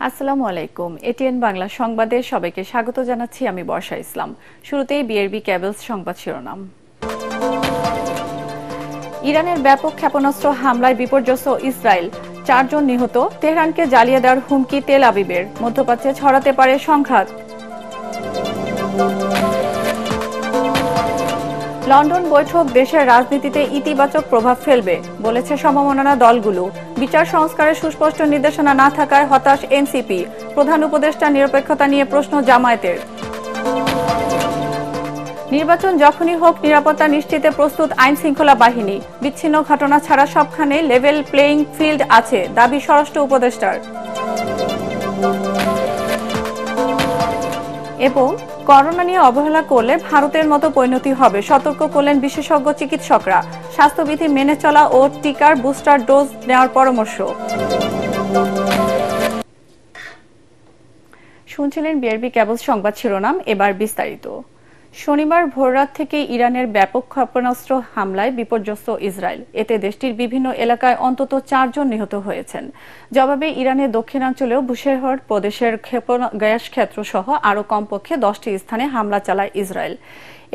আসসালামু আলাইকুম। এটিএন বাংলা সংবাদে সবাইকে স্বাগত জানাচ্ছি আমি বর্ষা ইসলাম। শুরুতেই বিআরবি কেবলস সংবাদ শিরোনাম। ইরানের ব্যাপক ক্ষেপণাস্ত্র হামলায় বিপর্যস্ত ইসরায়েল, 4 জন নিহত। তেহরানকে জ্বালিয়ে দেওয়ার হুমকি তেল আবিবের, মধ্যপ্রাচ্যে ছড়াতে পারে সংঘাত। লন্ডন বৈঠক দেশের রাজনীতিতে ইতিবাচক প্রভাব ফেলবে বলেছে সমমনা দলগুলো। বিচার সংস্কারের সুস্পষ্ট নির্দেশনা না থাকায় হতাশ এনসিপি। প্রধান উপদেষ্টা নিরপেক্ষতা নিয়ে প্রশ্ন জামায়াতের। নির্বাচন যখনই হোক নিরাপত্তা নিশ্চিতে প্রস্তুত আইন শৃঙ্খলা বাহিনী। বিচ্ছিন্ন ঘটনা ছাড়া সবখানে লেভেল প্লেইং ফিল্ড আছে, দাবি স্বরাষ্ট্র উপদেষ্টার। এবং করোনা নিয়ে অবহেলা করলে ভারতের মতো পরিণতি হবে, সতর্ক করলেন বিশেষজ্ঞ চিকিৎসকরা। স্বাস্থ্যবিধি মেনে চলা ও টিকার বুস্টার ডোজ নেওয়ার পরামর্শ। শুনছিলেন বিআরবি কেবল সংবাদ শিরোনাম, এবার বিস্তারিত। শনিবার ভোররাত থেকে ইরানের ব্যাপক ক্ষেপণাস্ত্র হামলায় বিপর্যস্ত ইসরায়েল। এতে দেশটির বিভিন্ন এলাকায় অন্তত 4 জন নিহত হয়েছেন। জবাবে ইরানের দক্ষিণাঞ্চলেও বুশেহর প্রদেশের গ্যাস ক্ষেত্র সহ আরও কমপক্ষে 10টি স্থানে হামলা চালায় ইসরায়েল।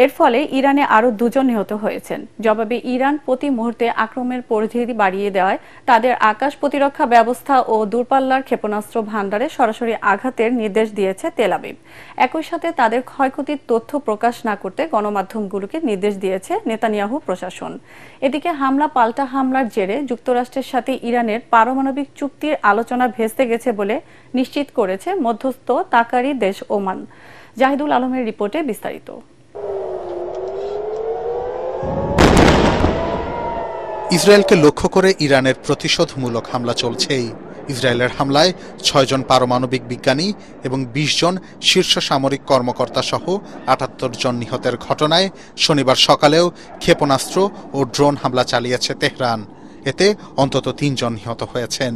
এর ফলে ইরানে আরও 2 জন নিহত হয়েছেন। জবাবে ইরান প্রতি মুহূর্তে আক্রমণের পরিধি বাড়িয়ে দেওয়ায় তাদের আকাশ প্রতিরক্ষা ব্যবস্থা ও দূরপাল্লার ক্ষেপণাস্ত্র ভান্ডারে সরাসরি আঘাতের নির্দেশ দিয়েছে তেল আবিব। একই সাথে তাদের ক্ষয়ক্ষতির তথ্য প্রকাশ না করতে গণমাধ্যমগুলোকে নির্দেশ দিয়েছে নেতানিয়াহু প্রশাসন। এদিকে হামলা পাল্টা হামলার জেরে যুক্তরাষ্ট্রের সাথে ইরানের পারমাণবিক চুক্তির আলোচনা ভেস্তে গেছে বলে নিশ্চিত করেছে মধ্যস্থতাকারী দেশ ওমান। জাহিদুল আলমের রিপোর্টে বিস্তারিত। ইসরায়েলকে লক্ষ্য করে ইরানের প্রতিশোধমূলক হামলা চলছেই। ইসরায়েলের হামলায় 6 জন পারমাণবিক বিজ্ঞানী এবং 20 জন শীর্ষ সামরিক কর্মকর্তা সহ 78 জন নিহতের ঘটনায় শনিবার সকালেও ক্ষেপণাস্ত্র ও ড্রোন হামলা চালিয়েছে তেহরান। এতে অন্তত 3 জন নিহত হয়েছেন।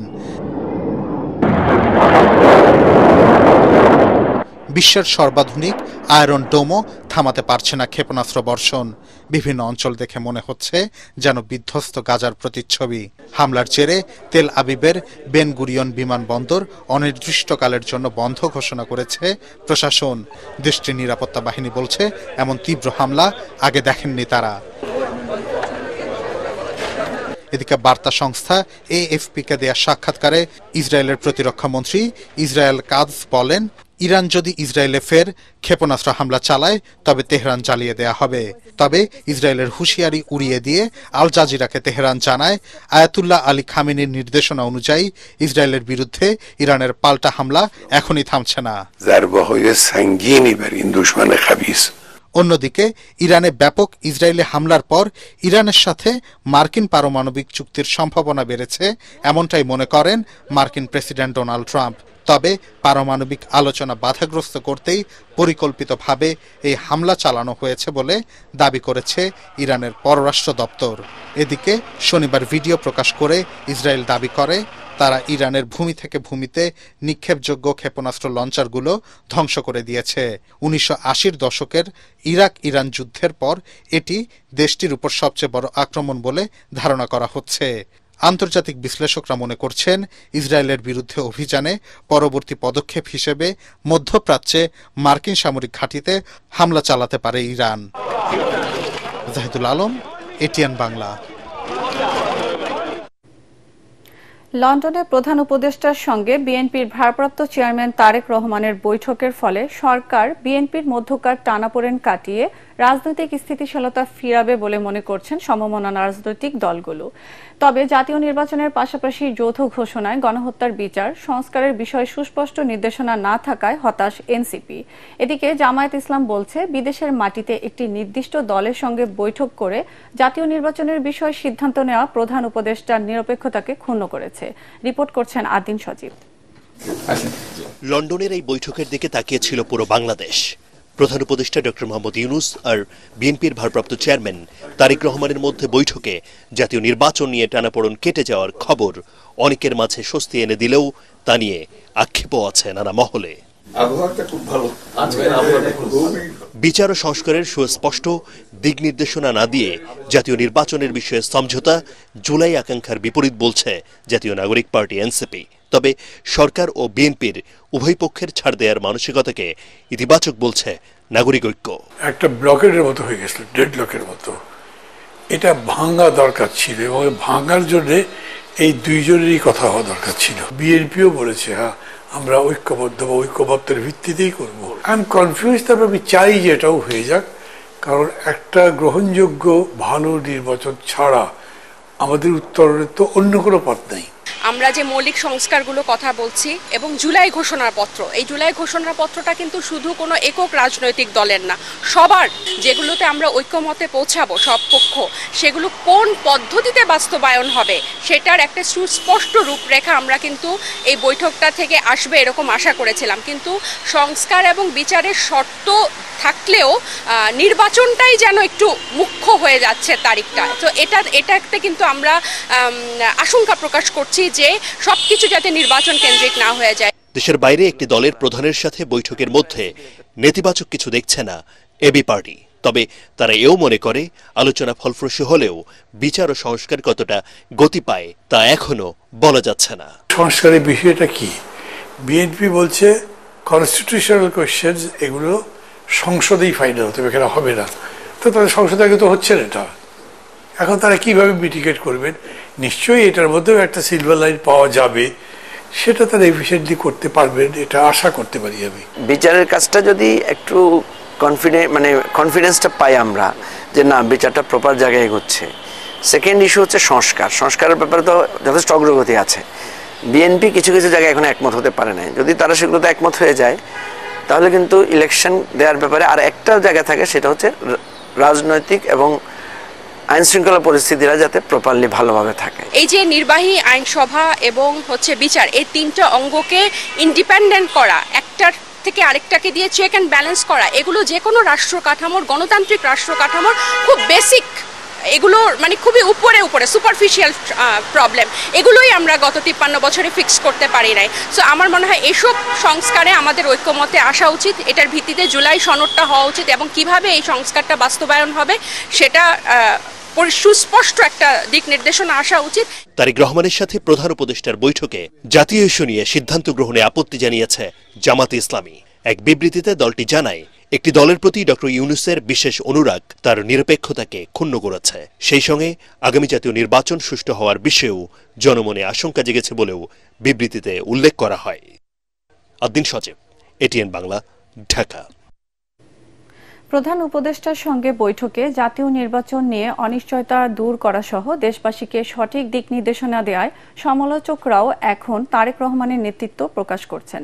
বিশ্বের সর্বাধুনিক আয়রন ডোমও থামাতে পারছে না ক্ষেপণাস্ত্র বর্ষণ। বিভিন্ন অঞ্চল দেখে মনে হচ্ছে যেন বিধ্বস্ত গাজার প্রতিচ্ছবি। হামলার জেরে তেল আবিবের বেন গুরিয়ন বিমানবন্দর অনির্দিষ্টকালের জন্য বন্ধ ঘোষণা করেছে প্রশাসন। দেশটির নিরাপত্তা বাহিনী বলছে এমন তীব্র হামলা আগে দেখেননি তারা। এদিকে বার্তা সংস্থা এএফপিকে দেয়া সাক্ষাৎকারে ইসরায়েলের প্রতিরক্ষা মন্ত্রী ইসরায়েল কাদস বলেন, ইরান যদি ইসরায়েলে ফের ক্ষেপণাস্ত্র হামলা চালায় তবে তেহরান জ্বালিয়ে দেয়া হবে। তবে ইসরায়েলের হুঁশিয়ারি উড়িয়ে দিয়ে আল জাজিরাকে তেহরান জানায়, আয়াতুল্লাহ আলী খামেনির নির্দেশনা অনুযায়ী ইসরায়েলের বিরুদ্ধে ইরানের পাল্টা হামলা এখনই থামছে না। অন্যদিকে ইরানে ব্যাপক ইসরায়েলি হামলার পর ইরানের সাথে মার্কিন পারমাণবিক চুক্তির সম্ভাবনা বেড়েছে, এমনটাই মনে করেন মার্কিন প্রেসিডেন্ট ডোনাল্ড ট্রাম্প। তবে পারমাণবিক আলোচনা বাধাগ্রস্ত করতেই পরিকল্পিতভাবে এই হামলা চালানো হয়েছে বলে দাবি করেছে ইরানের পররাষ্ট্র দপ্তর। এদিকে শনিবার ভিডিও প্রকাশ করে ইসরায়েল দাবি করে তারা ইরানের ভূমি থেকে ভূমিতে নিক্ষেপযোগ্য ক্ষেপণাস্ত্র লঞ্চারগুলো ধ্বংস করে দিয়েছে। 1980-র দশকের ইরাক ইরান যুদ্ধের পর এটি দেশটির উপর সবচেয়ে বড় আক্রমণ বলে ধারণা করা হচ্ছে। আন্তর্জাতিক বিশ্লেষকরা মনে করছেন ইসরায়েলের বিরুদ্ধে অভিযানে পরবর্তী পদক্ষেপ হিসেবে মধ্যপ্রাচ্যে মার্কিন সামরিক ঘাঁটিতে হামলা চালাতে পারে ইরান। জাহিদুল আলম, এটিএন বাংলা। লন্ডনে প্রধান উপদেষ্টার সঙ্গে বিএনপির ভারপ্রাপ্ত চেয়ারম্যান তারেক রহমানের বৈঠকের ফলে সরকার বিএনপির মধ্যকার টানাপোড়েন কাটিয়ে রাজনৈতিক স্থিতিশীলতা ফিরাবে বলে মনে করছেন সমমনা রাজনৈতিক দলগুলো। তবে জাতীয় নির্বাচনের পাশাপাশি যৌথ ঘোষণায় গণহত্যার বিচার সংস্কারের বিষয়ে সুস্পষ্ট নির্দেশনা না থাকায় হতাশ এনসিপি। এদিকে জামায়াত ইসলাম বলছে, বিদেশের মাটিতে একটি নির্দিষ্ট দলের সঙ্গে বৈঠক করে জাতীয় নির্বাচনের বিষয়ে সিদ্ধান্ত নেওয়া প্রধান উপদেষ্টার নিরপেক্ষতাকে ক্ষুণ্ণ করেছে। রিপোর্ট করছেন আদিন সজীব। লন্ডনের এই বৈঠকের দিকে তাকিয়েছিল পুরো বাংলাদেশ। প্রধান উপদেষ্টা ডক্টর মোহাম্মদ ইউনূস আর বিএনপির ভারপ্রাপ্ত চেয়ারম্যান তারেক রহমানের মধ্যে বৈঠকে জাতীয় নির্বাচন নিয়ে টানাপোড়েন কেটে যাওয়ার খবর অনেকের মাঝে স্বস্তি এনে দিলেও তা নিয়ে আক্ষেপও আছে নানা মহলে। আবহাওয়াটা খুব ভালো। বিচার ও সংস্কারের সুস্পষ্ট দিক নির্দেশনা না দিয়ে জাতীয় নির্বাচনের বিষয়ে সমঝোতা জুলাই আকাঙ্ক্ষার বিপরীত বলছে জাতীয় নাগরিক পার্টি এনসিপি। তবে সরকার ও বিএনপির উভয় পক্ষের ছাড় দেওয়ার মানসিকতাকে ইতিবাচক বলছে নাগরিক ঐক্য। একটা ব্লকের মতো হয়ে গেছিল, ডেডলকের মতো। এটা ভাঙা দরকার ছিল এবং ভাঙার জন্য এই দুইজনেরই কথা হওয়া দরকার ছিল। বিএনপিও বলেছে হ্যাঁ আমরা ঐক্যবদ্ধ বা ঐক্যবদ্ধের ভিত্তিতেই করবো। আই এম কনফিউজ, তবে আমি চাই যে এটাও হয়ে যাক, কারণ একটা গ্রহণযোগ্য ভালো নির্বাচন ছাড়া আমাদের উত্তরণের তো অন্য কোনো পথ নেই। আমরা যে মৌলিক সংস্কারগুলো কথা বলছি এবং জুলাই ঘোষণাপত্র, এই জুলাই ঘোষণাপত্রটা কিন্তু শুধু কোনো একক রাজনৈতিক দলের না, সবার, যেগুলোতে আমরা ঐক্যমতে পৌঁছাবো সব পক্ষ, সেগুলো কোন পদ্ধতিতে বাস্তবায়ন হবে সেটার একটা সুস্পষ্ট রূপরেখা আমরা কিন্তু এই বৈঠকটা থেকে আসবে এরকম আশা করেছিলাম। কিন্তু সংস্কার এবং বিচারের শর্ত থাকলেও নির্বাচনটাই যেন একটু মুখ্য হয়ে যাচ্ছে তারিখটা। তো এটাতে কিন্তু আমরা আশঙ্কা প্রকাশ করছি যে সবকিছু যাতে নির্বাচন কেন্দ্রিক না হয়ে যায়। দেশের বাইরে একটি দলের প্রধানের সাথে বৈঠকের মধ্যে নেতিবাচক কিছু দেখছে না এবি পার্টি। তবে তারা এও মনে করে আলোচনা ফলপ্রসূ হলেও বিচার ও সংস্কার কতটা গতি পায় তা এখনো বলা যাচ্ছে না। সংস্কারের বিষয়টা কি? বিএনপি বলছে কনস্টিটিউশনাল কোয়েশ্চেন এগুলো সংসদেই ফাইনাল হতে হবে, এখানে হবে না। তো তাদের সংসদে আগে তো হচ্ছে না এটা, এখন তারা কিভাবে মিটিগেট করবেন? নিশ্চয়ই এটার মধ্যেও একটা সিলভার লাইন পাওয়া যাবে, সেটা তারা এফিশিয়েন্টলি করতে পারবেন, এটা আশা করতে পারি আমি। বিচারের কাজটা যদি একটু কনফিডেন্সটা পাই আমরা যে না বিচারটা প্রপার জায়গায় এগোচ্ছে। সেকেন্ড ইস্যু হচ্ছে সংস্কারের ব্যাপারে তো যথেষ্ট অগ্রগতি আছে। বিএনপি কিছু কিছু জায়গায় এখন একমত হতে পারে না, যদি তারা সেগুলোতে একমত হয়ে যায় তাহলে কিন্তু ইলেকশন দেওয়ার ব্যাপারে আর একটা জায়গা থাকে, সেটা হচ্ছে রাজনৈতিক এবং আইন শৃঙ্খলা পরিস্থিতিরা যাতে প্রপারলি ভালোভাবে থাকে। এই যে নির্বাহী, আইনসভা এবং বিচার, এই তিনটা অঙ্গকে ইন্ডিপেন্ডেন্ট করা, একটার থেকে আরেকটাকে দিয়ে চেক অ্যান্ড ব্যালেন্স করা, এগুলো যে কোনো রাষ্ট্র কাঠামোর, গণতান্ত্রিক রাষ্ট্র কাঠামোর খুব বেসিক, এগুলো খুবই উপরে সুপারফিশিয়াল প্রবলেম, এগুলোই আমরা গত 53 বছরে ফিক্স করতে পারি নাই। সো আমার মনে হয় এসব সংস্কারে আমাদের ঐক্যমতে আসা উচিত, এটার ভিত্তিতে জুলাই সনদটা হওয়া উচিত এবং কিভাবে এই সংস্কারটা বাস্তবায়ন হবে সেটা সুস্পষ্ট একটা দিক নির্দেশনা আসা উচিত। তারেক রহমানের সাথে প্রধান উপদেষ্টার বৈঠকে জাতীয় ইস্যু নিয়ে সিদ্ধান্ত গ্রহণে আপত্তি জানিয়েছে জামাতে ইসলামী। এক বিবৃতিতে দলটি জানায় একটি দলের প্রতি ডক্টর ইউনূসের বিশেষ অনুরাগ তার নিরপেক্ষতাকে ক্ষুণ্ণ করেছে। সেই সঙ্গে আগামী জাতীয় নির্বাচন সুষ্ঠু হওয়ার বিষয়েও জনমনে আশঙ্কা জেগেছে বলেও বিবৃতিতে উল্লেখ করা হয়। আদ্দিন সজীব, এটিএন বাংলা, ঢাকা। প্রধান উপদেষ্টার সঙ্গে বৈঠকে জাতীয় নির্বাচন নিয়ে অনিশ্চয়তা দূর করা সহ দেশবাসীকে সঠিক দিক নির্দেশনা দেওয়ায় সমালোচকরাও এখন তারেক রহমানের নেতৃত্ব প্রকাশ করছেন,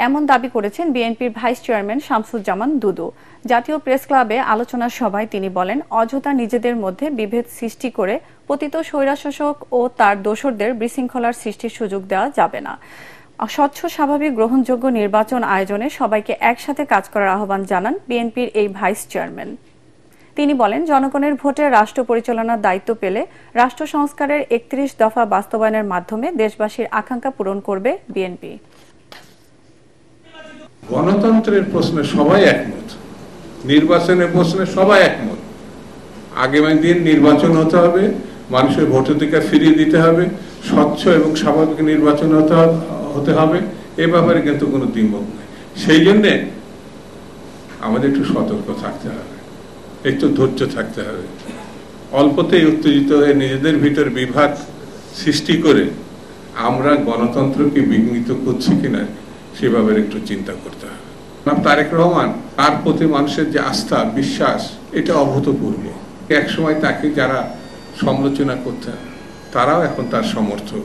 এমন দাবি করেছেন বিএনপির ভাইস চেয়ারম্যান শামসুজ্জামান দুদু। জাতীয় প্রেস ক্লাবে আলোচনা সভায় তিনি বলেন, অযথা নিজেদের মধ্যে বিভেদ সৃষ্টি করে পতিত স্বৈরশাসক ও তার দোসরদের বিশৃঙ্খলার সৃষ্টির সুযোগ দেওয়া যাবে না। স্বচ্ছ, স্বাভাবিক, গ্রহণযোগ্য নির্বাচন আয়োজনে সবাইকে একসাথে কাজ করার আহ্বান জানান বিএনপির এই ভাইস চেয়ারম্যান। তিনি বলেন, জনগণের ভোটে রাষ্ট্র পরিচালনার দায়িত্ব পেলে রাষ্ট্র সংস্কারের 31 দফা বাস্তবায়নের মাধ্যমে দেশবাসীর আকাঙ্ক্ষা পূরণ করবে বিএনপি। গণতন্ত্রের প্রশ্নে সবাই একমত, নির্বাচনের প্রশ্নে সবাই একমত। আগামী দিন নির্বাচন হতে হবে, মানুষের ভোটাধিকার ফিরিয়ে দিতে হবে, স্বচ্ছ এবং স্বাভাবিক নির্বাচন হতে হবে, এ ব্যাপারে কিন্তু কোনো দ্বিমত নেই। সেই জন্যে আমাদের একটু সতর্ক থাকতে হবে, একটু ধৈর্য থাকতে হবে। অল্পতেই উত্তেজিত হয়ে নিজেদের ভিতর বিভাগ সৃষ্টি করে আমরা গণতন্ত্রকে বিঘ্নিত করছি কিনা সে ব্যাপারে একটু চিন্তা করতে হবে। তারেক রহমান, তার প্রতি মানুষের যে আস্থা, বিশ্বাস, এটা অভূতপূর্ব। একসময় তাকে যারা সমালোচনা করতেন তারাও এখন তার সমর্থক।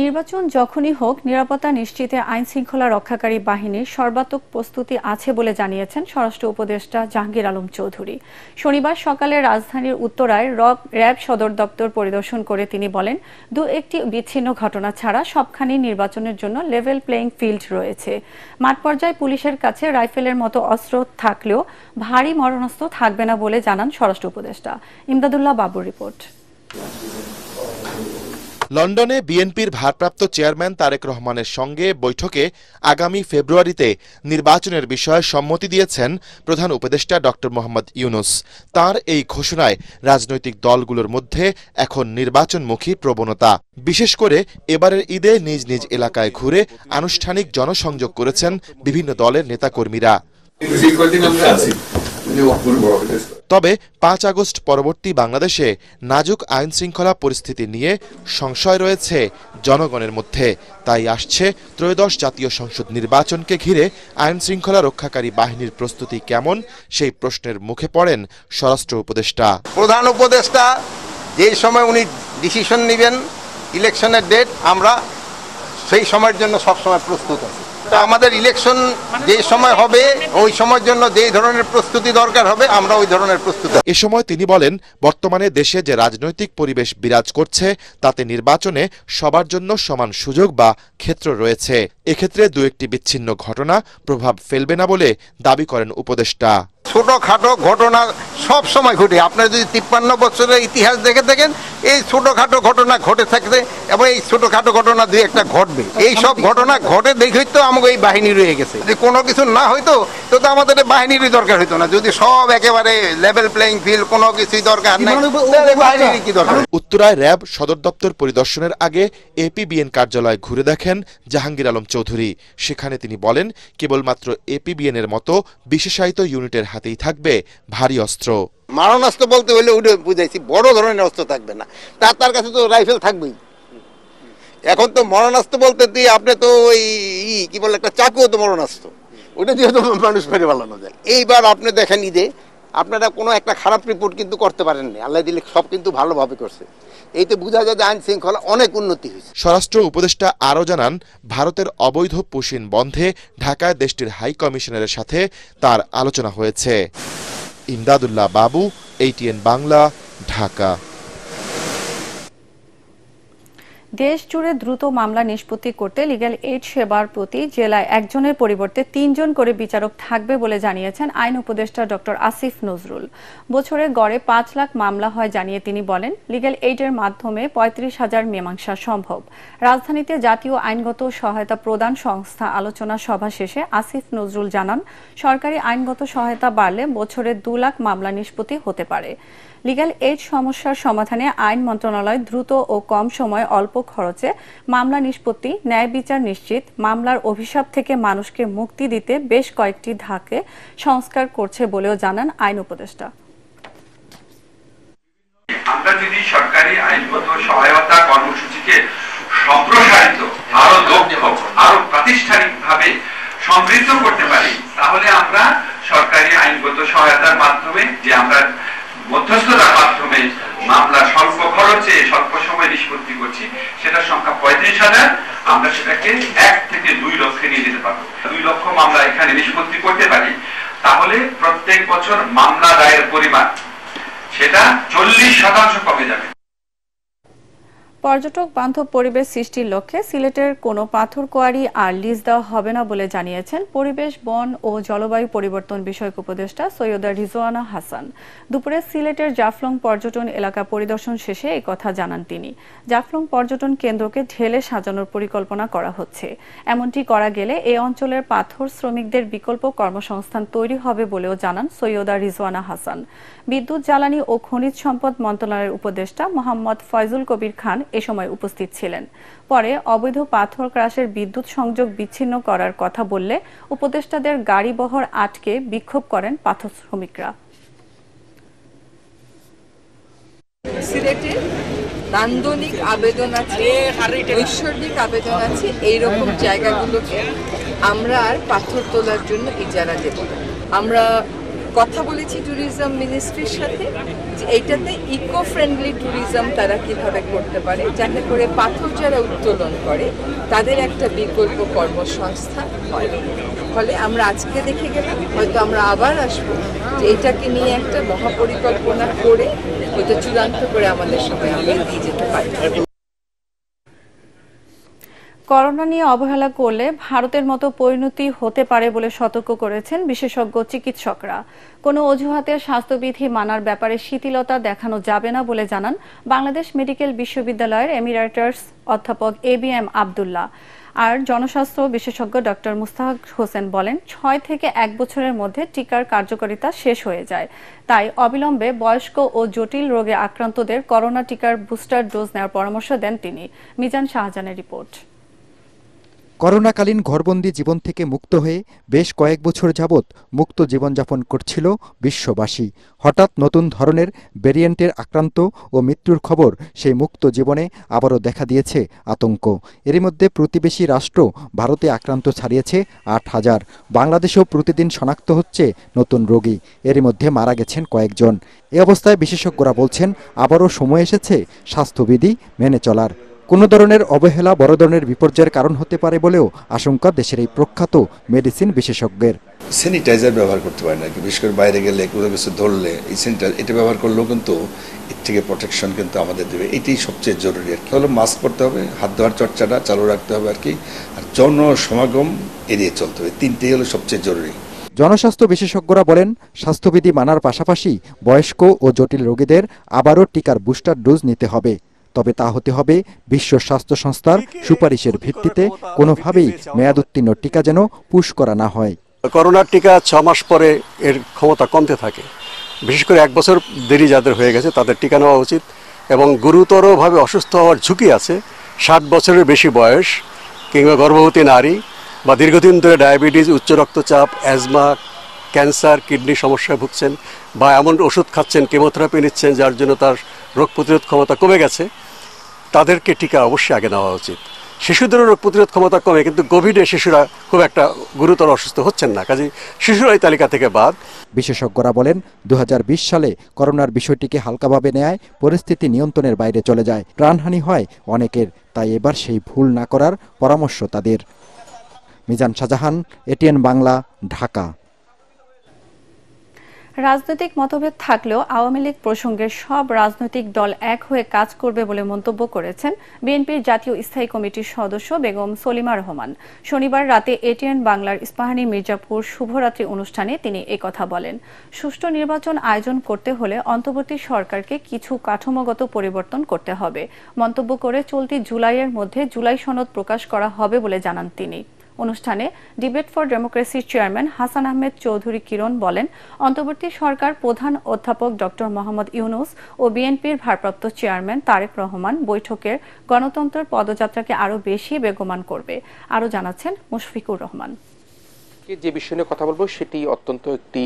নির্বাচন যখনই হোক, নিরাপত্তা নিশ্চিতে আইন শৃঙ্খলা রক্ষাকারী বাহিনীর সর্বাত্মক প্রস্তুতি আছে বলে জানিয়েছেন স্বরাষ্ট্র উপদেষ্টা জাহাঙ্গীর আলম চৌধুরী। শনিবার সকালে রাজধানীর উত্তরায় র্যাব সদর দপ্তর পরিদর্শন করে তিনি বলেন, একটি বিচ্ছিন্ন ঘটনা ছাড়া সবখানেই নির্বাচনের জন্য লেভেল প্লেইং ফিল্ড রয়েছে। মাঠ পর্যায়ে পুলিশের কাছে রাইফেলের মতো অস্ত্র থাকলেও ভারী মরণাস্ত্র থাকবে না বলে জানান স্বরাষ্ট্র উপদেষ্টা। ইমদাদুল্লাহ বাবুর রিপোর্ট। লন্ডনে বিএনপির ভারপ্রাপ্ত চেয়ারম্যান তারেক রহমানের সঙ্গে বৈঠকে আগামী ফেব্রুয়ারিতে নির্বাচনের বিষয়ে সম্মতি দিয়েছেন প্রধান উপদেষ্টা ডক্টর মোহাম্মদ ইউনূস। তার এই ঘোষণায় রাজনৈতিক দলগুলোর মধ্যে এখন নির্বাচনমুখী প্রবণতা। বিশেষ করে এবারের ঈদে নিজ নিজ এলাকায় ঘুরে আনুষ্ঠানিক জনসংযোগ করেছেন বিভিন্ন দলের নেতাকর্মীরা। তবে 5 আগস্ট পরবর্তী বাংলাদেশে নাজুক আইন শৃঙ্খলা পরিস্থিতি নিয়ে সংশয় রয়েছে জনগণের মধ্যে। তাই আসছে ত্রয়োদশ জাতীয় সংসদ নির্বাচনকে ঘিরে আইন শৃঙ্খলা রক্ষাকারী বাহিনীর প্রস্তুতি কেমন, সেই প্রশ্নের মুখে পড়েন স্বরাষ্ট্র উপদেষ্টা। প্রধান উপদেষ্টা যে সময় উনি ডিসিশন নেবেন ইলেকশনের ডেট, আমরা সেই সময়ের জন্য সবসময় প্রস্তুত আছি। আমাদের ইলেকশন যে সময় হবে ওই সময়ের জন্য যে ধরনের প্রস্তুতি দরকার হবে আমরা ওই ধরনের প্রস্তুতি। এ সময় তিনি বলেন, বর্তমানে দেশে যে রাজনৈতিক পরিবেশ বিরাজ করছে তাতে নির্বাচনে সবার জন্য সমান সুযোগ বা ক্ষেত্র রয়েছে। এক্ষেত্রে দু একটি বিচ্ছিন্ন ঘটনা প্রভাব ফেলবে না বলে দাবি করেন উপদেষ্টা। ছোটখাটো ঘটনা সব সময় ঘটে, আপনারা যদি 53 বছরের ইতিহাস দেখে থাকেন এই ছোটখাটো ঘটনা ঘটে থাকবে এবং এই ছোটখাটো ঘটনা দুই একটা ঘটবে। এই সব ঘটনা ঘটে দেখেই তো আমাকে এই বাহিনী রয়ে গেছে। যদি কোনো কিছু না হইতো তো আমাদের বাহিনীরই দরকার হইতো না। যদি সব একেবারে লেভেল প্লেইং ফিল্ড, কোনো কিছুই দরকার নাই, বাহিনীর কি দরকার। উত্তরায় র্যাব সদর দপ্তর পরিদর্শনের আগে এপিবিএন কার্যালয় ঘুরে দেখেন জাহাঙ্গীর আলম চৌধুরী। সেখানে তিনি বলেন, কেবলমাত্র এপিবিএন এর মতো বিশেষায়িত ইউনিটের হাতেই থাকবে ভারী অস্ত্র। মারণাস্ত্র বলতে হলে ওটা বুঝাইছি, বড় ধরনের অস্ত্র থাকবে না, তার কাছে তো রাইফেল থাকবেই। এখন তো মরণাস্ত্র বলতে দিয়ে আপনি তো ওই কি বলে একটা চাকুও তো মরণাস্ত্র, ওইটা দিয়ে তো মানুষ মেরে ফেলানো যায়। এইবার আপনি দেখেন ঈদে আপনারা কোনো একটা খারাপ রিপোর্ট কিন্তু করতে পারেননি, আল্লাহ দিলে সব কিন্তু ভালোভাবে করছে। এই তো বোঝা যায় যে আইন শৃঙ্খলা অনেক উন্নতি হয়েছে। স্বরাষ্ট্র উপদেষ্টা আরও জানান, ভারতের অবৈধ পুশিন বন্ধে ঢাকায় দেশটির হাই কমিশনারের সাথে তার আলোচনা হয়েছে। ইমদাদুল্লাহ বাবু, ATN বাংলা, ঢাকা। দেশ জুড়ে দ্রুত মামলা নিষ্পত্তি করতে লিগ্যাল এইড সেবার প্রতি জেলায় একজনের পরিবর্তে 3 জন করে বিচারক থাকবে বলে জানিয়েছেন আইন উপদেষ্টা ডক্টর আসিফ নজরুল। বছরে গড়ে 5 লাখ মামলা হয় জানিয়ে তিনি বলেন, লিগ্যাল এইডের মাধ্যমে 35,000 মীমাংসা সম্ভব। রাজধানীতে জাতীয় আইনগত সহায়তা প্রদান সংস্থা আলোচনা সভা শেষে আসিফ নজরুল জানান, সরকারি আইনগত সহায়তা বাড়লে বছরে 2 লাখ মামলা নিষ্পত্তি হতে পারে। লিগ্যাল এইড সমস্যার সমাধানে আইন মন্ত্রণালয় দ্রুত ও কম সময়ে অল্প খরচে মামলা নিষ্পত্তি, ন্যায় বিচার নিশ্চিত, মামলার অভিশাপ থেকে মানুষকে মুক্তি দিতে বেশ কয়েকটি ধাপে সংস্কার করছে বলেও জানান আইন উপদেষ্টা। আমরা যদি সরকারি আইনগত সহায়তা কর্মসূচিকে সম্প্রসারিত, আরো দক্ষ, আরো প্রাতিষ্ঠানিকভাবে সমৃদ্ধ করতে পারি, তাহলে আমরা সরকারি আইনগত সহায়তার মাধ্যমে যে আমরা মধ্যস্থতার মাধ্যমে মামলা স্বল্প খরচে স্বল্প সময় নিষ্পত্তি করছি, সেটার সংখ্যা 35,000, আমরা সেটাকে 1 থেকে 2 লক্ষে নিয়ে যেতে পারবো। 2 লক্ষ মামলা এখানে নিষ্পত্তি করতে পারি, তাহলে প্রত্যেক বছর মামলা দায়ের পরিমাণ সেটা 40% কমে যাবে। পর্যটক বান্ধব পরিবেশ সৃষ্টির লক্ষ্যে সিলেটের কোনো পাথর কোয়ারি আর লিজ দেওয়া হবে না বলে জানিয়েছেন পরিবেশ, বন ও জলবায়ু পরিবর্তন বিষয়ক উপদেষ্টা সৈয়দা রিজওয়ানা হাসান। দুপুরে সিলেটের জাফলং পর্যটন এলাকা পরিদর্শন শেষে এই কথা জানান তিনি। জাফলং পর্যটন কেন্দ্রকে ঢেলে সাজানোর পরিকল্পনা করা হচ্ছে। এমনটি করা গেলে এই অঞ্চলের পাথর শ্রমিকদের বিকল্প কর্মসংস্থান তৈরি হবে বলেও জানান সৈয়দা রিজওয়ানা হাসান। বিদ্যুৎ, জ্বালানি ও খনিজ সম্পদ মন্ত্রণালয়ের উপদেষ্টা মোহাম্মদ ফয়জুল কবির খান এ সময় উপস্থিত ছিলেন। পরে অবৈধ পাথর ক্রাশের বিদ্যুৎ সংযোগ বিচ্ছিন্ন করার কথা বললে উপদেষ্টাদের গাড়ি বহর আটকে বিক্ষোভ করেন পাথর শ্রমিকরা। সিলেটে নান্দনিক আবেদন আছে, ঐশ্বরিক আবেদন আছে, এইরকম জায়গাগুলোকে আমরা আর পাথর তোলার জন্য ইজারা দেব না। আমরা কথা বলেছি ট্যুরিজম মিনিস্ট্রির সাথে যে এইটাতে ইকো ফ্রেন্ডলি ট্যুরিজম তারা কিভাবে করতে পারে, যাতে করে পাথর যারা উত্তোলন করে তাদের একটা বিকল্প কর্মসংস্থান হয়। ফলে আমরা আজকে দেখে গেলাম, হয়তো আমরা আবার আসবো যে এটাকে নিয়ে একটা মহাপরিকল্পনা করে ওইটা চূড়ান্ত করে আমাদের সবাই আমরা দিয়ে যেতে পারি। করোনা নিয়ে অবহেলা করলে ভারতের মতো পরিণতি হতে পারে বলে সতর্ক করেছেন বিশেষজ্ঞ চিকিৎসকরা। কোনো অজুহাতে স্বাস্থ্যবিধি মানার ব্যাপারে শিথিলতা দেখানো যাবে না বলে জানান বাংলাদেশ মেডিকেল বিশ্ববিদ্যালয়ের এমিরাটাস অধ্যাপক ABM আব্দুল্লাহ। আর জনস্বাস্থ্য বিশেষজ্ঞ ডক্টর মুস্তাক হোসেন বলেন, 6 থেকে 1 বছরের মধ্যে টিকার কার্যকারিতা শেষ হয়ে যায়। তাই অবিলম্বে বয়স্ক ও জটিল রোগে আক্রান্তদের করোনা টিকার বুস্টার ডোজ নেওয়ার পরামর্শ দেন তিনি। মিজান শাহজাহানের রিপোর্ট। করোনাকালীন ঘরবন্দি জীবন থেকে মুক্ত হয়ে বেশ কয়েক বছর যাবৎ মুক্ত জীবনযাপন করছিল বিশ্ববাসী। হঠাৎ নতুন ধরনের ভ্যারিয়েন্টের আক্রান্ত ও মৃত্যুর খবর সেই মুক্ত জীবনে আবারও দেখা দিয়েছে আতঙ্ক। এরই মধ্যে প্রতিবেশী রাষ্ট্র ভারতে আক্রান্ত ছাড়িয়েছে 8,000। বাংলাদেশেও প্রতিদিন শনাক্ত হচ্ছে নতুন রোগী, এরই মধ্যে মারা গেছেন কয়েকজন। এ অবস্থায় বিশেষজ্ঞরা বলছেন, আবারও সময় এসেছে স্বাস্থ্যবিধি মেনে চলার। কোনো ধরনের অবহেলা বড় ধরনের বিপর্যয়ের কারণ হতে পারে বলেও আশঙ্কা দেশের এই প্রখ্যাত মেডিসিন বিশেষজ্ঞের। স্যানিটাইজার ব্যবহার করতে পারে না, বিশেষ করে বাইরে গেলে কোনো কিছু ধরলে এই স্যানিটাইজার এটা ব্যবহার করলেও কিন্তু এর থেকে প্রোটেকশন কিন্তু আমাদের দেবে। এটাই সবচেয়ে জরুরি আর কি। হলো মাস্ক পরতে হবে, হাত ধোয়ার চর্চাটা চালু রাখতে হবে আর কি, আর জনসমাগম এড়িয়ে চলতে হবে। তিনটেই হলো সবচেয়ে জরুরি। জনস্বাস্থ্য বিশেষজ্ঞরা বলেন, স্বাস্থ্যবিধি মানার পাশাপাশি বয়স্ক ও জটিল রোগীদের আবারও টিকার বুস্টার ডোজ নিতে হবে। তবে তা হতে হবে বিশ্ব স্বাস্থ্য সংস্থার সুপারিশের ভিত্তিতে। কোনোভাবেই মেয়াদোত্তীর্ণ টিকা যেন পুশ করা না হয়। করোনার টিকা 6 মাস পরে এর ক্ষমতা কমতে থাকে। বিশেষ করে 1 বছর দেরি যাদের হয়ে গেছে তাদের টিকা নেওয়া উচিত। এবং গুরুতরভাবে অসুস্থ হওয়ার ঝুঁকি আছে, 60 বছরের বেশি বয়স কিংবা গর্ভবতী নারী বা দীর্ঘদিন ধরে ডায়াবেটিস, উচ্চ রক্তচাপ, অ্যাজমা, ক্যান্সার, কিডনি সমস্যায় ভুগছেন বা এমন ওষুধ খাচ্ছেন, কেমোথেরাপি নিচ্ছেন যার জন্য তার রোগ প্রতিরোধ ক্ষমতা কমে গেছে, তাদেরকে টিকা অবশ্যই আগে নেওয়া উচিত। শিশুদেরও রোগ প্রতিরোধ ক্ষমতা কমে, কিন্তু কোভিডে শিশুরা খুব একটা গুরুতর অসুস্থ হচ্ছেন না, কাজে শিশুরাই তালিকা থেকে বাদ। বিশেষজ্ঞরা বলেন, 2020 সালে করোনার বিষয়টিকে হালকাভাবে নেয় পরিস্থিতি নিয়ন্ত্রণের বাইরে চলে যায়, প্রাণহানি হয় অনেকের। তাই এবার সেই ভুল না করার পরামর্শ তাদের। মিজান শাহজাহান, ATN বাংলা, ঢাকা। রাজনৈতিক মতভেদ থাকলেও আওয়ামী লীগ প্রসঙ্গে সব রাজনৈতিক দল এক হয়ে কাজ করবে বলে মন্তব্য করেছেন বিএনপির জাতীয় স্থায়ী কমিটির সদস্য বেগম সলিমা রহমান। শনিবার রাতে ATN বাংলার ইস্পাহানী মির্জাপুর শুভরাত্রি অনুষ্ঠানে তিনি একথা বলেন। সুষ্ঠু নির্বাচন আয়োজন করতে হলে অন্তর্বর্তী সরকারকে কিছু কাঠামোগত পরিবর্তন করতে হবে মন্তব্য করে চলতি জুলাইয়ের মধ্যে জুলাই সনদ প্রকাশ করা হবে বলে জানান তিনি। অনুষ্ঠানে ডিবেট ফর ডেমোক্রেসির চেয়ারম্যান হাসান আহমেদ চৌধুরী কিরণ বলেন, অন্তর্বর্তী সরকার প্রধান অধ্যাপক ডক্টর মোহাম্মদ ইউনুস ও বিএনপির ভারপ্রাপ্ত চেয়ারম্যান তারেক রহমান বৈঠকের গণতন্ত্রের পদযাত্রাকে আরও বেশি বেগবান করবে। আরও জানাচ্ছেন মুশফিকুর রহমান। যে বিষয় নিয়ে কথা বলবো সেটি অত্যন্ত একটি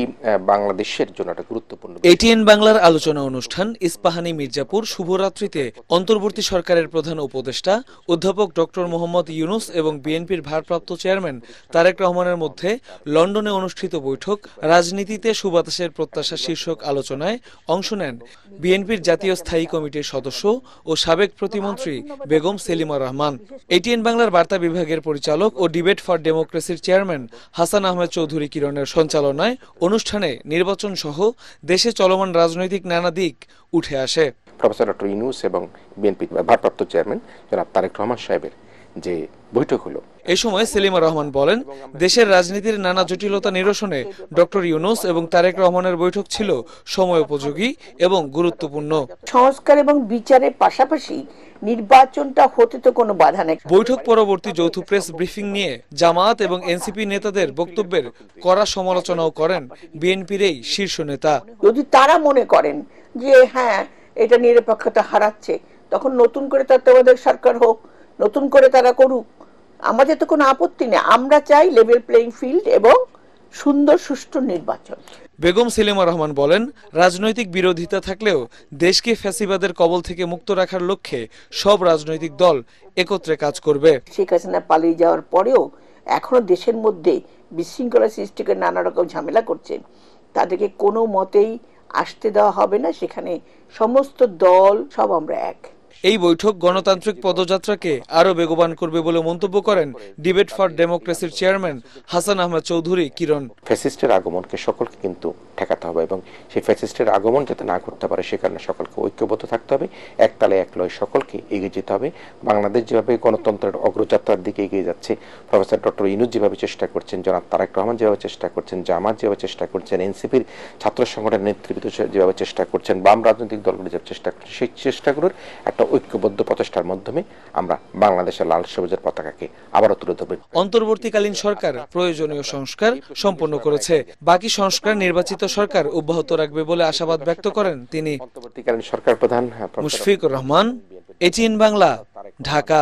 বাংলাদেশের জন্য একটা গুরুত্বপূর্ণ। ATN বাংলার আলোচনা অনুষ্ঠান ইস্পাহানী মির্জাপুর শুভরাত্রিতে অন্তর্বর্তী সরকারের প্রধান উপদেষ্টা অধ্যাপক ডক্টর মোহাম্মদ ইউনুস এবং বিএনপির ভারপ্রাপ্ত চেয়ারম্যান তারেক রহমানের মধ্যে লন্ডনে অনুষ্ঠিত বৈঠক রাজনীতিতে সুবাতাসের প্রত্যাশা শীর্ষক আলোচনায় অংশ নেন বিএনপির জাতীয় স্থায়ী কমিটির সদস্য ও সাবেক প্রতিমন্ত্রী বেগম সেলিমা রহমান। ATN বাংলার বার্তা বিভাগের পরিচালক ও ডিবেট ফর ডেমোক্রেসির চেয়ারম্যান হাসান আহমেদ চৌধুরী কিরণের সঞ্চালনায় অনুষ্ঠানে নির্বাচন সহ দেশে চলমান রাজনৈতিক নানা দিক উঠে আসে। প্রফেসর ডক্টর ইউনুস এবং বিএনপি ভারপ্রাপ্ত চেয়ারম্যান জনাব তারেক রহমান সাহেবের যে বৈঠক হলো, এই সময় সেলিমা রহমান বলেন, দেশের রাজনীতির নানা জটিলতা নিরসনে ডক্টর ইউনুস এবং তারেক রহমানের বৈঠক ছিল সময়োপযোগী এবং গুরুত্বপূর্ণ। সংস্কার এবং বিচারের পাশাপাশি নির্বাচনটা হতে তো কোনো বাধা নেই। বৈঠক পরবর্তী যৌথ প্রেস ব্রিফিং নিয়ে জামায়াত এবং এনসিপি নেতাদের বক্তব্যের কড়া সমালোচনাও করেন বিএনপির এই শীর্ষ নেতা। যদি তারা মনে করেন যে হ্যাঁ এটা নিরপেক্ষতা হারাচ্ছে, তখন নতুন করে তত্ত্বাবধায়ক সরকার হোক, নতুন করে তারা করুক, আমাদের তো কোনো আপত্তি নেই। আমরা চাই লেভেল প্লেইং ফিল্ড এবং সুন্দর সুষ্ঠু নির্বাচন। বেগম সেলিমা রহমান বলেন, রাজনৈতিক বিরোধিতা থাকলেও দেশকে ফ্যাসিবাদের কবল থেকে মুক্ত রাখার লক্ষ্যে সব রাজনৈতিক দল একত্রে কাজ করবে। শেখ হাসিনা পালিয়ে যাওয়ার পরেও এখনো দেশের মধ্যে বিশৃঙ্খলা সৃষ্টি করে নানা রকম ঝামেলা করছেন, তাদেরকে কোনো মতেই আসতে দেওয়া হবে না। সেখানে সমস্ত দল সব আমরা এক। এই বৈঠক গণতান্ত্রিক পদযাত্রাকে আরও বেগবান করবে বলে মন্তব্য করেন ডিবেট ফর ডেমোক্রেসির চেয়ারম্যান হাসান আহমেদ চৌধুরী কিরণ। ফ্যাসিস্টের আগমনকে সকলকে কিন্তু ঠেকাতে হবে এবং সেই ফ্যাসিস্টের আগমন যাতে না করতে পারে সে কারণে সকলকে ঐক্যবদ্ধ থাকতে হবে, একতালে এক লয় সকলকে এগিয়ে যেতে হবে। বাংলাদেশ যেভাবে গণতন্ত্রের অগ্রযাত্রার দিকে এগিয়ে যাচ্ছে, প্রফেসর ডক্টর ইউনূস যেভাবে চেষ্টা করছেন, জনাব তারেক রহমান যেভাবে চেষ্টা করছেন, জামাত যেভাবে চেষ্টা করছেন, এনসিপির ছাত্র সংগঠনের নেতৃত্ব যেভাবে চেষ্টা করছেন, বাম রাজনৈতিক দলগুলো যেভাবে চেষ্টা করছে, সেই চেষ্টাগুলোর একটা ঐক্যবদ্ধ প্রচেষ্টার মাধ্যমে আমরা বাংলাদেশের লাল সবুজের পতাকাকে আবারও তুলে ধরব। অন্তর্বর্তীকালীন সরকার প্রয়োজনীয় সংস্কার সম্পন্ন করেছে, বাকি সংস্কার নির্বাচিত সরকার অব্যাহত রাখবে বলে আশাবাদ ব্যক্ত করেন তিনি। অন্তর্বর্তীকালীন সরকার প্রধান মুশফিকুর রহমান, এটিএন বাংলা, ঢাকা।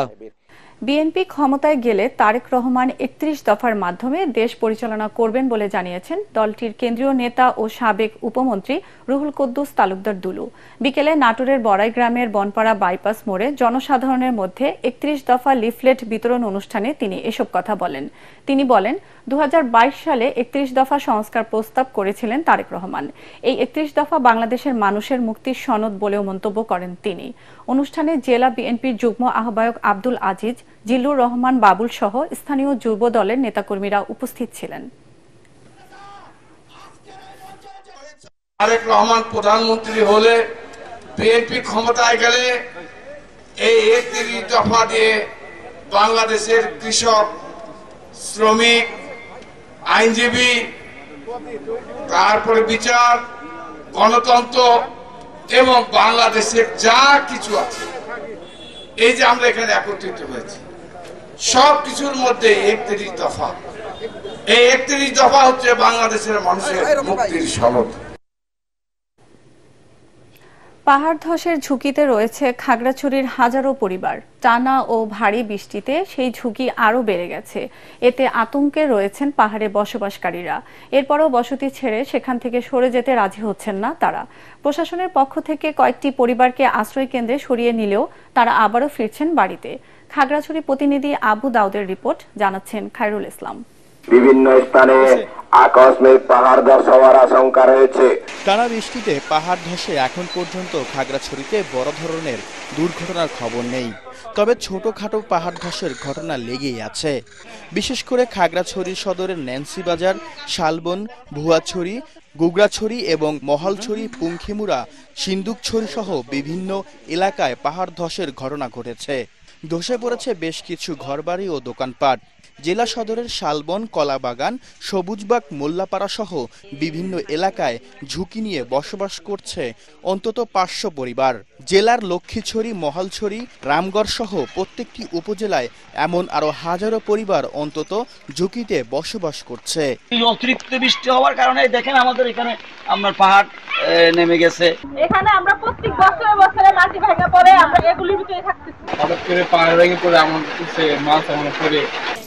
বিএনপি ক্ষমতায় গেলে তারেক রহমান ৩১ দফার মাধ্যমে দেশ পরিচালনা করবেন বলে জানিয়েছেন দলটির কেন্দ্রীয় নেতা ও সাবেক উপমন্ত্রী রুহুল কুদ্দুস তালুকদার দুলু। বিকেলে নাটোরের বড়াই গ্রামের বনপাড়া বাইপাস মোড়ে জনসাধারণের মধ্যে ৩১ দফা লিফলেট বিতরণ অনুষ্ঠানে তিনি এসব কথা বলেন। তিনি বলেন, ২০২২ সালে ৩১ দফা সংস্কার প্রস্তাব করেছিলেন তারেক রহমান। এই ৩১ দফা বাংলাদেশের মানুষের মুক্তির সনদ বলেও মন্তব্য করেন তিনি। অনুষ্ঠানে জেলা বিএনপির যুগ্ম আহ্বায়ক আব্দুল আজিজ, জিল্লুর রহমান বাবুল সহ স্থানীয় যুব দলের নেতাকর্মীরা উপস্থিত ছিলেন। তারেক রহমান প্রধানমন্ত্রী হলে, বিএনপি ক্ষমতায় গেলে এই ৩১ দফা দিয়ে বাংলাদেশের কৃষক, শ্রমিক, আইনজীবী, তারপরে বিচার, গণতন্ত্র এবং বাংলাদেশের যা কিছু আছে, এই যে আমরা এখানে একত্রিত হয়েছি, সব কিছুর মধ্যে ৩১ দফা, এই ৩১ দফা হচ্ছে বাংলাদেশের মানুষের মুক্তির সনদ। পাহাড় ধসের ঝুঁকিতে রয়েছে খাগড়াছড়ির হাজারো পরিবার। টানা ও ভারী বৃষ্টিতে সেই ঝুঁকি আরও বেড়ে গেছে। এতে আতঙ্কে রয়েছেন পাহাড়ে বসবাসকারীরা। এরপরও বসতি ছেড়ে সেখান থেকে সরে যেতে রাজি হচ্ছেন না তারা। প্রশাসনের পক্ষ থেকে কয়েকটি পরিবারকে আশ্রয় কেন্দ্রে সরিয়ে নিলেও তারা আবারও ফিরছেন বাড়িতে। খাগড়াছড়ি প্রতিনিধি আবু দাউদের রিপোর্ট, জানাচ্ছেন খায়রুল ইসলাম। বিভিন্ন স্থানে আকস্মিক পাহাড় ধস হওয়ার আশঙ্কা রয়েছে। টানা বৃষ্টিতে পাহাড় ধসে এখন পর্যন্ত খাগড়াছড়িতে বড় ধরনের দুর্ঘটনার খবর নেই, তবে ছোটখাটো পাহাড় ধসের ঘটনা লেগেই আছে। বিশেষ করে খাগড়াছড়ি সদরের ন্যান্সি বাজার, শালবন, ভুয়াছড়ি, গুগরাছড়ি এবং মহলছড়ি, পুংখিমুড়া, সিন্দুকছড়ি সহ বিভিন্ন এলাকায় পাহাড় ধসের ঘটনা ঘটেছে। ধসে পড়েছে বেশ কিছু ঘরবাড়ি ও দোকানপাট। জেলা সদরের শালবন, কলাবাগান, সবুজবাগ, মোল্লাপাড়া সহ বিভিন্ন এলাকায় ঝুঁকি নিয়ে বসবাস করছে অন্তত ৫০০ পরিবার। জেলার লক্ষ্মীছড়ি, মহালছড়ি, রামগড় সহ প্রত্যেকটি উপজেলায় এমন আরো হাজারো পরিবার অন্তত ঝুঁকিতে বসবাস করছে। অতিরিক্ত বৃষ্টি হওয়ার কারণে দেখেন আমাদের এখানে আপনার পাহাড় নেমে গেছে। এখানে আমরা প্রত্যেক বছরে মাটি ভেঙে পড়ে আমরা এগুলির ভিতরে থাকতেছি। হঠাৎ করে পাহাড় ভেঙে পড়ে আমাদের মাছ আমরা পড়ে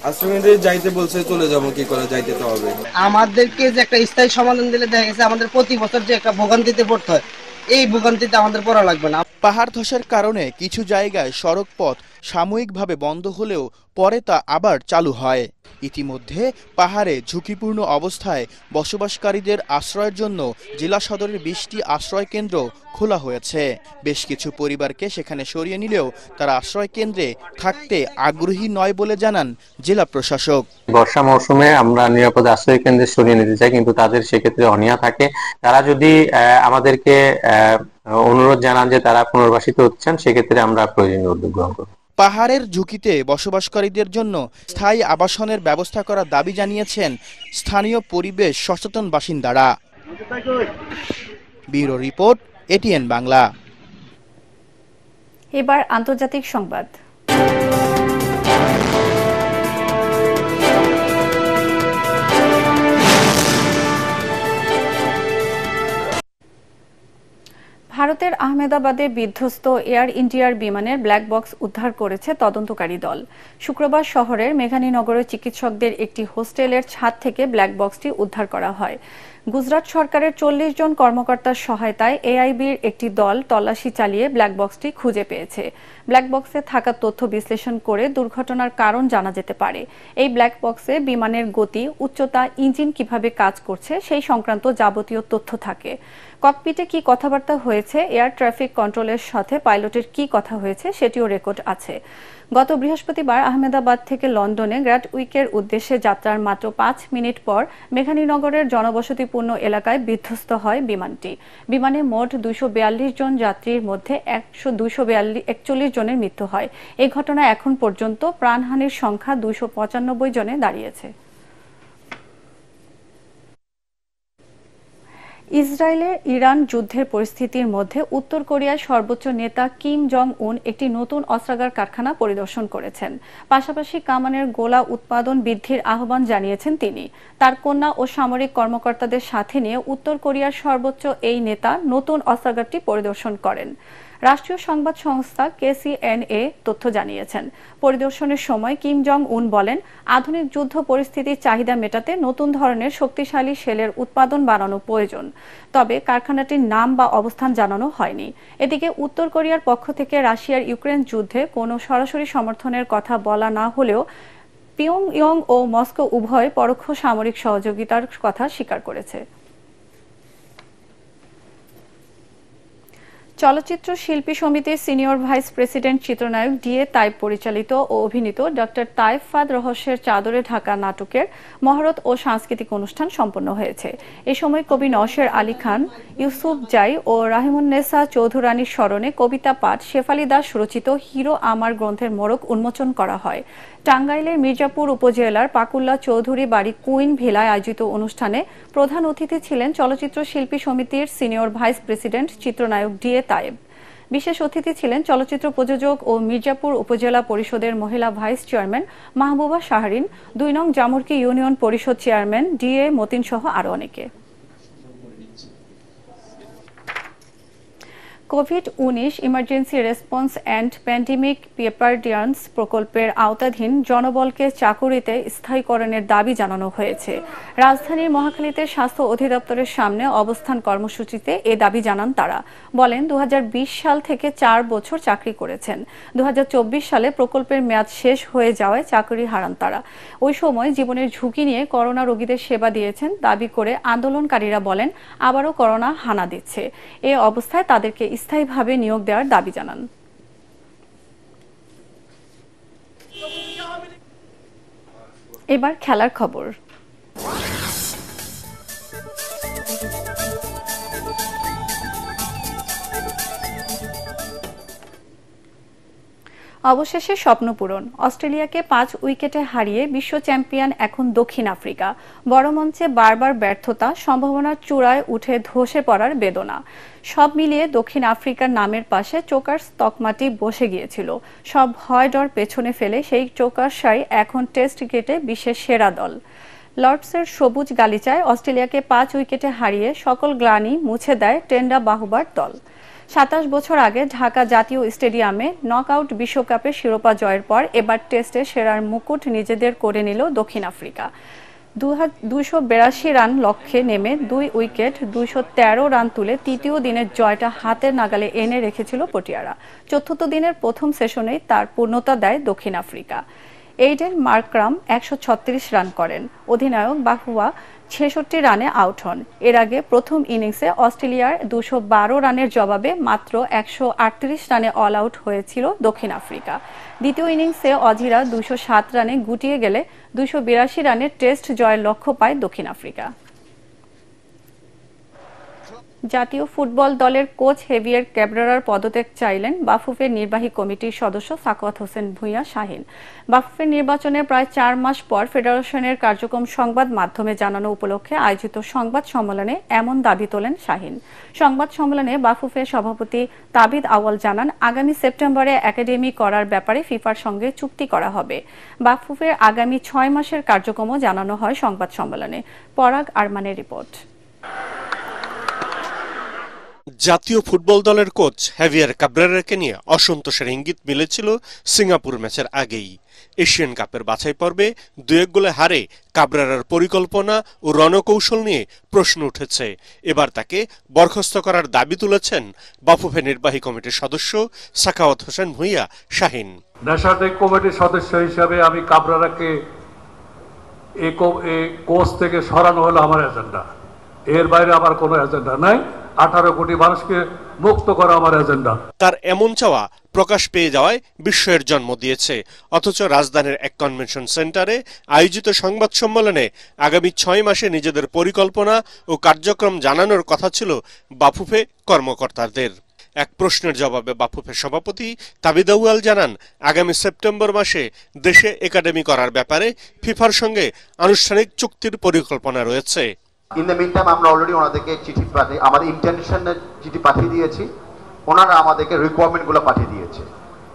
আশ্রমে যাইতে বলছে, চলে যাবো, কি করে যাইতে তো হবে। আমাদেরকে যে একটা স্থায়ী সমাধান দিলে দেখা গেছে আমাদের প্রতি বছর যে একটা ভোগান্তিতে পড়তে হয়, এই ভোগান্তিতে আমাদের পড়া লাগবে না। পাহাড় ধসের কারণে কিছু জায়গায় সড়ক পথ সাময়িকভাবে বন্ধ হলেও পরে তা আবার চালু হয়। ইতিমধ্যে পাহাড়ে ঝুঁকিপূর্ণ অবস্থায় বসবাসকারীদের আশ্রয়ের জন্য জেলা সদরের ২০টি আশ্রয় কেন্দ্র খোলা হয়েছে। বেশ কিছু পরিবারকে সেখানে সরিয়ে নিলেও তারা আশ্রয় কেন্দ্রে থাকতে আগ্রহী নয় বলে জানান জেলা প্রশাসক। বর্ষা মৌসুমে আমরা নিরাপদ আশ্রয় কেন্দ্রে সরিয়ে নিতে চাই, কিন্তু তাদের সেক্ষেত্রে অনীহা থাকে। তারা যদি আমাদেরকে অনুরোধ জানান যে তারা পুনর্বাসিত হতে চান, সেক্ষেত্রে আমরা প্রয়োজনীয় উদ্যোগ গ্রহণ করব। পাহাড়ের ঝুঁকিতে বসবাসকারীদের জন্য স্থায়ী আবাসনের ব্যবস্থা করার দাবি জানিয়েছেন স্থানীয় পরিবেশ সচেতন বাসিন্দারা। Bureau report, ATN Bangla. এবার আন্তর্জাতিক সংবাদ। ভারতের আহমেদাবাদে বিধ্বস্ত এয়ার ইন্ডিয়ার বিমানের ব্ল্যাক বক্স উদ্ধার করেছে তদন্তকারী দল। শুক্রবার শহরের মেঘানীনগরের চিকিৎসকদের একটি হোস্টেলের ছাদ থেকে ব্ল্যাক বক্সটি উদ্ধার করা হয়। গুজরাট সরকারের ৪০ জন কর্মকর্তার সহায়তায় এআইবির একটি দল তল্লাশি চালিয়ে ব্ল্যাক বক্সটি খুঁজে পেয়েছে। ব্ল্যাক বক্সে থাকা তথ্য বিশ্লেষণ করে দুর্ঘটনার কারণ জানা যেতে পারে। এই ব্ল্যাক বক্সে বিমানের গতি, উচ্চতা, ইঞ্জিন কিভাবে কাজ করছে সেই সংক্রান্ত যাবতীয় তথ্য থাকে। ককপিটে কি কথাবার্তা হয়েছে, এয়ার ট্রাফিক কন্ট্রোলের সাথে পাইলটের কি কথা হয়েছে সেটিও রেকর্ড আছে। গত বৃহস্পতিবার আহমেদাবাদ থেকে লন্ডনে গ্র্যাট উইকের উদ্দেশ্যে যাত্রার মাত্র ৫ মিনিট পর মেঘানীনগরের জনবসতিপূর্ণ এলাকায় বিধ্বস্ত হয় বিমানটি। বিমানে মোট ২৪২ জন যাত্রীর মধ্যে ২৪১ জনের মৃত্যু হয়। এই ঘটনায় এখন পর্যন্ত প্রাণহানির সংখ্যা ২৯৫ জনে দাঁড়িয়েছে। ইসরায়েলের ইরান যুদ্ধের পরিস্থিতির মধ্যে উত্তর কোরিয়ার সর্বোচ্চ নেতা কিম জং উন একটি নতুন অস্ত্রাগার কারখানা পরিদর্শন করেছেন। পাশাপাশি কামানের গোলা উৎপাদন বৃদ্ধির আহ্বান জানিয়েছেন তিনি। তার কন্যা ও সামরিক কর্মকর্তাদের সাথে নিয়ে উত্তর কোরিয়ার সর্বোচ্চ এই নেতা নতুন অস্ত্রাগারটি পরিদর্শন করেন। রাষ্ট্রীয় সংবাদ সংস্থা KCNA তথ্য জানিয়েছেন। পরিদর্শনের সময় কিম জং উন বলেন, আধুনিক যুদ্ধ পরিস্থিতির চাহিদা মেটাতে নতুন ধরনের শক্তিশালী শেলের উৎপাদন বাড়ানো প্রয়োজন। তবে কারখানাটির নাম বা অবস্থান জানানো হয়নি। এদিকে উত্তর কোরিয়ার পক্ষ থেকে রাশিয়ার ইউক্রেন যুদ্ধে কোনো সরাসরি সমর্থনের কথা বলা না হলেও পিয়ংইয়ং ও মস্কো উভয় পরোক্ষ সামরিক সহযোগিতার কথা স্বীকার করেছে। চলচ্চিত্র শিল্পী সমিতির সিনিয়র ভাইস প্রেসিডেন্ট চিত্রনায়ক DA তাইব পরিচালিত ও অভিনীত ডক্টর তাইব ফাদ রহস্যের চাদরে ঢাকা নাটকের মহরত ও সাংস্কৃতিক অনুষ্ঠান সম্পন্ন হয়েছে। এ সময় কবি নওশের আলী খান, ইউসুফ জাই ও রাহিমুন্নেসা চৌধুরানীর স্মরণে কবিতা পাঠ শেফালী দাস রচিত হিরো আমার গ্রন্থের মোড়ক উন্মোচন করা হয়। টাঙ্গাইলের মির্জাপুর উপজেলার পাকুল্লা চৌধুরী বাড়ি কুইন ভিলায় আয়োজিত অনুষ্ঠানে প্রধান অতিথি ছিলেন চলচ্চিত্র শিল্পী সমিতির সিনিয়র ভাইস প্রেসিডেন্ট চিত্রনায়ক DA তাইব। বিশেষ অতিথি ছিলেন চলচ্চিত্র প্রযোজক ও মির্জাপুর উপজেলা পরিষদের মহিলা ভাইস চেয়ারম্যান মাহবুবা শাহরিন, ২ নং Jamurki union parishad chairman DA Matin সহ আরো অনেকে। কোভিড-19 emergency response and pandemic preparedness প্রকল্পের আওতাধীন জনবলকে চাকুরিতে স্থায়ীকরণের দাবি জানানো হয়েছে। রাজধানীর মহাখালীতে স্বাস্থ্য অধিদপ্তরের সামনে অবস্থান কর্মসূচিতে এ দাবি জানান তারা। বলেন, ২০২০ সাল থেকে ৪ বছর চাকরি করেছেন। ২০২৪ সালে প্রকল্পের মেয়াদ শেষ হয়ে যাওয়ায় চাকরি হারান তারা। ওই সময় জীবনের ঝুঁকি নিয়ে করোনা রোগীদের সেবা দিয়েছেন দাবি করে আন্দোলনকারীরা বলেন, আবারও করোনা হানা দিচ্ছে। এ অবস্থায় তাদেরকে স্থায়ীভাবে নিয়োগ দেওয়ার দাবি জানান। এবার খেলার খবর। অবশেষে স্বপ্নপূরণ। অস্ট্রেলিয়াকে ৫ উইকেটে হারিয়ে বিশ্ব চ্যাম্পিয়ন এখন দক্ষিণ আফ্রিকা। বড় মঞ্চে বারবার ব্যর্থতা, সম্ভাবনার চূড়ায় উঠে ধসে পড়ার বেদনা। সব মিলিয়ে দক্ষিণ আফ্রিকার নামের পাশে চোকার্স তকমাটি বসে গিয়েছিল। সব ভয় ডর পেছনে ফেলে সেই চোকার্সাই এখন টেস্ট ক্রিকেটে বিশ্বের সেরা দল। লর্ডসের সবুজ গালিচায় অস্ট্রেলিয়াকে ৫ উইকেটে হারিয়ে সকল গ্লানি মুছে দেয় টেন্ডা বাহুবার দল। ২৭ বছর আগে ঢাকা জাতীয় স্টেডিয়ামে নকআউট বিশ্বকাপে শিরোপা জয়ের পর এবার টেস্টে সেরার মুকুট নিজেদের করে নিল দক্ষিণ আফ্রিকা। ২৮২ রান লক্ষ্যে নেমে 2 উইকেট ২১৩ রান তুলে তৃতীয় দিনের জয়টা হাতের নাগালে এনে রেখেছিল পটিয়ারা। চতুর্থ দিনের প্রথম সেশনেই তার পূর্ণতা দেয় দক্ষিণ আফ্রিকা। এইডেন মার্করাম ১৩৬ রান করেন। অধিনায়ক বাহুয়া ৬৬ রানে আউট হন। এর আগে প্রথম ইনিংসে অস্ট্রেলিয়ার ২১২ রানের জবাবে মাত্র ১৩৮ রানে অল আউট হয়েছিল দক্ষিণ আফ্রিকা। দ্বিতীয় ইনিংসে অজিরা ২০৭ রানে গুটিয়ে গেলে ২৮২ রানের টেস্ট জয়ের লক্ষ্য পায় দক্ষিণ আফ্রিকা। জাতীয় ফুটবল দলের কোচ হেভিয়ার ক্যাব্রেরার পদত্যাগ চাইলেন বাফুফের নির্বাহী কমিটির সদস্য সাখাওয়াত হোসেন ভূঁইয়া শাহীন। বাফুফের নির্বাচনের প্রায় ৪ মাস পর ফেডারেশনের কার্যক্রম সংবাদ মাধ্যমে জানানো উপলক্ষে আয়োজিত সংবাদ সম্মেলনে এমন দাবি তোলেন শাহীন। সংবাদ সম্মেলনে বাফুফের সভাপতি তাবিদ আওয়াল জানান, আগামী সেপ্টেম্বরে একাডেমি করার ব্যাপারে ফিফার সঙ্গে চুক্তি করা হবে। বাফুফের আগামী ৬ মাসের কার্যক্রমও জানানো হয় সংবাদ সম্মেলনে। পরাগ আরমানের রিপোর্ট। জাতীয় ফুটবল দলের কোচ হ্যাভিয়ার কাব্রেরাকে নিয়ে অসন্তোষের ইঙ্গিত মিলেছিল সিঙ্গাপুর ম্যাচের আগেই। এশিয়ান কাপের বাছাই পর্বে 2-1 গোলে হারে কাব্রেরার পরিকল্পনা ও রণকৌশল নিয়ে প্রশ্ন উঠেছে। এবার তাকে বরখাস্ত করার দাবি তুলেছেন বাফুফে নির্বাহী কমিটির সদস্য সাখাওয়াত হোসেন ভূঁইয়া শাহিন। ন্যাশনাল কমিটির সদস্য হিসাবে আমি কাব্রেরাকে এই কোচ থেকে সরানো হলো আমার এজেন্ডা। এর বাইরে আমার কোনো এজেন্ডা নাই। 18 কোটি মানুষকে মুক্ত করা আমার এজেন্ডা। তার এমন চাওয়া প্রকাশ পেয়ে যাওয়ায় বিস্ময়ের জন্ম দিয়েছে। অথচ রাজধানীর এক কনভেনশন সেন্টারে আয়োজিত সংবাদ সম্মেলনে আগামী 6 মাসে নিজেদের পরিকল্পনা ও কার্যক্রম জানানোর কথা ছিল বাফুফে কর্মকর্তাদের। এক প্রশ্নের জবাবে বাফুফে সভাপতি তাবিদ আউয়াল জানান, আগামী সেপ্টেম্বর মাসে দেশে একাডেমি করার ব্যাপারে ফিফার সঙ্গে আনুষ্ঠানিক চুক্তির পরিকল্পনা রয়েছে। ইন দ্য মিন টাইম আমরা অলরেডি ওনাদেরকে চিঠি পাঠিয়ে আমাদের ইন্টারন্যাশনাল চিঠি পাঠিয়ে দিয়েছি। ওনারা আমাদেরকে রিকোয়ারমেন্টগুলো পাঠিয়ে দিয়েছে।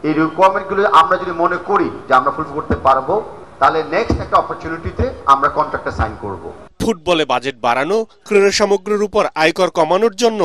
এই রিকোয়ারমেন্টগুলো আমরা যদি মনে করি যে আমরা ফুলফিল করতে পারবো, তাহলে নেক্সট একটা অপরচুনিটিতে আমরা কন্ট্রাক্টে সাইন করব। ফুটবলে বাজেট বাড়ানো, ক্রয় সামগ্রীর উপর আয়কর কমানোর জন্য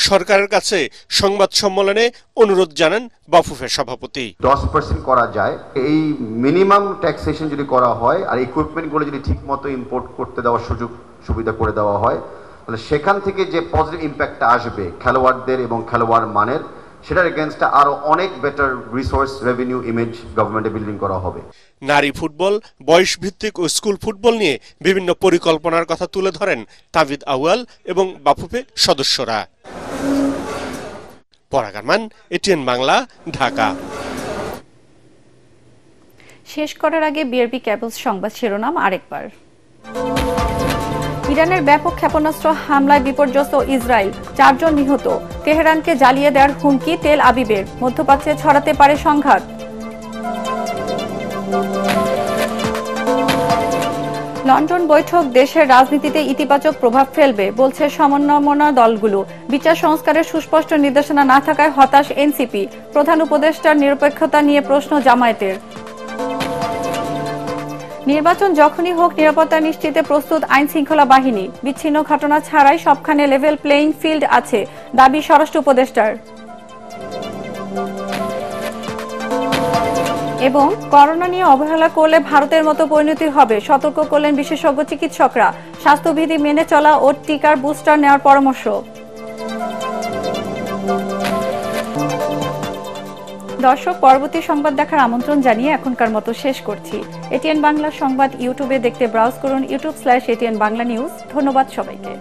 সরকারের কাছে সংবাদ সম্মেলনে অনুরোধ জানান বাফুফে সভাপতি। 10% করা যায়, এই মিনিমাম ট্যাক্সেশন যদি করা হয় আর ইকুইপমেন্টগুলো যদি ঠিকমতো ইম্পোর্ট করতে দেওয়ার সুযোগ সুবিধা করে দেওয়া হয়, তাহলে সেখান থেকে যে পজিটিভ ইম্প্যাক্টটা আসবে খেলোয়াড়দের এবং খেলোয়াড় মানের, সেটার এগেইনস্টে আরো অনেক বেটার রিসোর্স রেভিনিউ ইমেজ গভর্নমেন্টে বিল্ডিং করা হবে। নারী ফুটবল, বয়স ভিত্তিক ও স্কুল ফুটবল নিয়ে বিভিন্ন পরিকল্পনার কথা তুলে ধরেন তাবিদ আউয়াল এবং বাফুফে সদস্যরা। পরাগ আরমান, এটিএন বাংলা, ঢাকা। শেষ করার আগে বিআরবি কেবলস সংবাদ শিরোনাম আরেকবার। ইরানের ব্যাপক ক্ষেপণাস্ত্র হামলায় বিপর্যস্ত ইসরায়েল, 4 জন নিহত। তেহরানকে জ্বালিয়ে দেওয়ার হুমকি তেল আবিবের, মধ্যপ্রাচ্যে ছড়াতে পারে সংঘাত। লন্ডন বৈঠক দেশের রাজনীতিতে ইতিবাচক প্রভাব ফেলবে বলছে সমন্বয়মনা দলগুলো। বিচার সংস্কারের সুস্পষ্ট নির্দেশনা না থাকায় হতাশ এনসিপি। প্রধান উপদেষ্টার নিরপেক্ষতা নিয়ে প্রশ্ন জামায়াতের। নির্বাচন যখনই হোক নিরাপত্তা নিশ্চিতে প্রস্তুত আইন শৃঙ্খলা বাহিনী। বিচ্ছিন্ন ঘটনা ছাড়াই সবখানে লেভেল প্লেইং ফিল্ড আছে, দাবি স্বরাষ্ট্র উপদেষ্টার। এবং করোনা নিয়ে অবহেলা করলে ভারতের মতো পরিণতি হবে, সতর্ক করলেন বিশেষজ্ঞ চিকিৎসকরা। স্বাস্থ্যবিধি মেনে চলা ও টিকার বুস্টার নেওয়ার পরামর্শ। দর্শক, পরবর্তী সংবাদ দেখার আমন্ত্রণ জানিয়ে এখনকার মতো শেষ করছি। এটিএন বাংলা সংবাদ ইউটিউবে দেখতে ব্রাউজ করুন youtube/ATN বাংলা নিউজ। ধন্যবাদ সবাইকে।